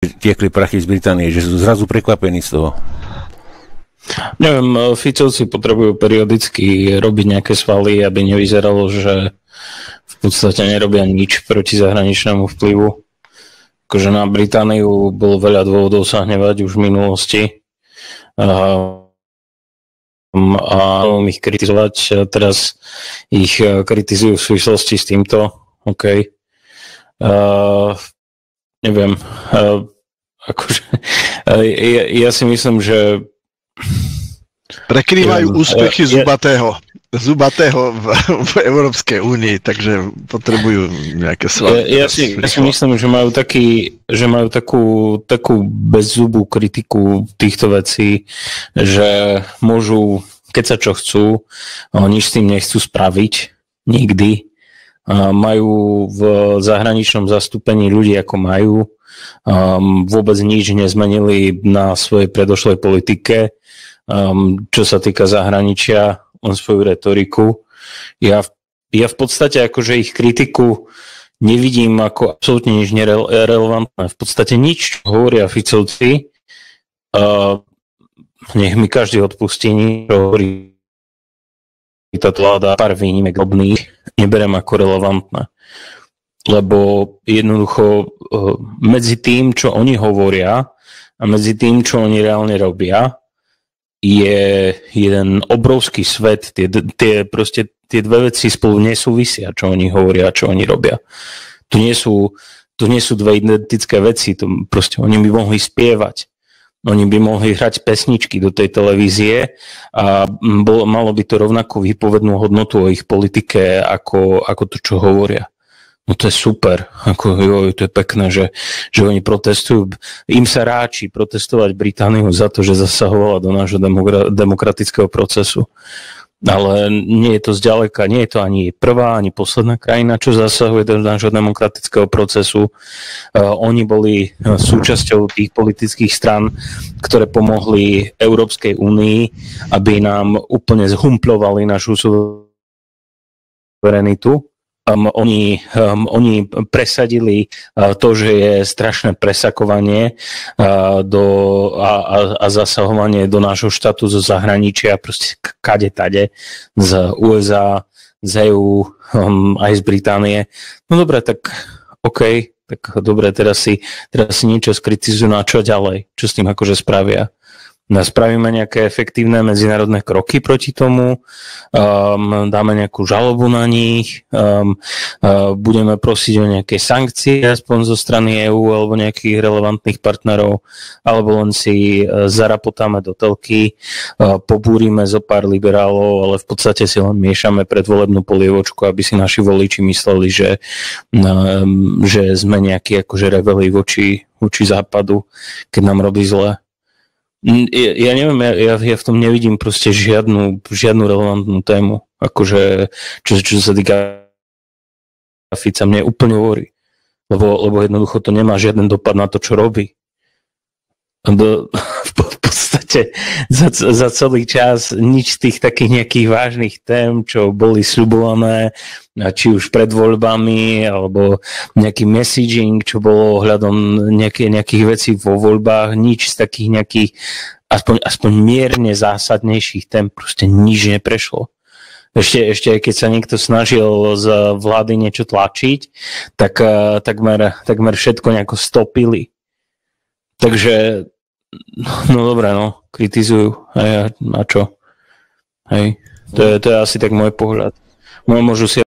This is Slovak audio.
tiekli prachy z Británie, že sú zrazu prekvapení z toho? Neviem, Ficovci potrebujú periodicky robiť nejaké svaly, aby nevyzeralo, že v podstate nerobia nič proti zahraničnému vplyvu. Akože na Britániu bolo veľa dôvodov sa hnevať už v minulosti a ich kritizovať. Teraz ich kritizujú v súvislosti s týmto. OK. Neviem. Akože, ja si myslím, že prekrývajú úspechy Zubatého v Európskej únii, takže potrebujú nejaké svaly. Ja si myslím, že majú takú bezzubú kritiku týchto vecí, že môžu, keď sa čo chcú, nič s tým nechcú spraviť nikdy. Majú v zahraničnom zastúpení ľudí, ako majú. Vôbec nič nezmenili na svojej predošlej politike. Čo sa týka zahraničia, on svoju retoriku. Ja v podstate akože ich kritiku nevidím ako absolútne nič nerelevantné. V podstate nič, čo hovoria Ficovci, nech mi každý odpustí, čo hovorí táto vláda, pár výnimek obných, neberiem ako relevantné. Lebo jednoducho medzi tým, čo oni hovoria a medzi tým, čo oni reálne robia, je jeden obrovský svet. Tie dve veci spolu nesúvisia, čo oni hovoria a čo oni robia. To nie sú dve identické veci. Oni by mohli spievať. Oni by mohli hrať pesničky do tej televízie a malo by to rovnakú výpovednú hodnotu o ich politike ako to, čo hovoria. No to je super, to je pekné, že oni protestujú. Im sa ráči protestovať Britániu za to, že zasahovala do nášho demokratického procesu. Ale nie je to zďaleka, nie je to ani prvá, ani posledná krajina, čo zasahuje do nášho demokratického procesu. Oni boli súčasťou tých politických strán, ktoré pomohli Európskej únii, aby nám úplne zhumplovali našu suverenitu. Oni presadili to, že je strašné presakovanie a zasahovanie do nášho štátu zo zahraničia, proste kade tade, z USA, z EU, aj z Británie. No dobre, tak OK, tak dobre, teraz si niečo skritizujú, a čo ďalej? Čo s tým akože spravia? Spravíme nejaké efektívne medzinárodné kroky proti tomu, dáme nejakú žalobu na nich, budeme prosiť o nejaké sankcie aspoň zo strany EÚ alebo nejakých relevantných partnerov, alebo len si zarapotáme do telky, pobúrime zo pár liberálov, ale v podstate si len miešame predvolebnú polievočku, aby si naši voliči mysleli, že sme nejakí akože rebeli voči západu, keď nám robí zle. Ja neviem, ja v tom nevidím proste žiadnu relevantnú tému. Akože, čo sa týka Fica, mne úplne hovorí. Lebo jednoducho to nemá žiaden dopad na to, čo robí. V podstate za celý čas nič z tých takých nejakých vážnych tém, čo boli sľubované, či už pred voľbami, alebo nejaký messaging, čo bolo ohľadom nejakých vecí vo voľbách, nič z takých nejakých aspoň mierne zásadnejších tém, proste nič neprešlo. Ešte aj keď sa niekto snažil z vlády niečo tlačiť, tak takmer všetko nejako stopili. Takže, no dobré, kritizujú. A čo? Hej, to je asi tak môj pohľad. Môžu si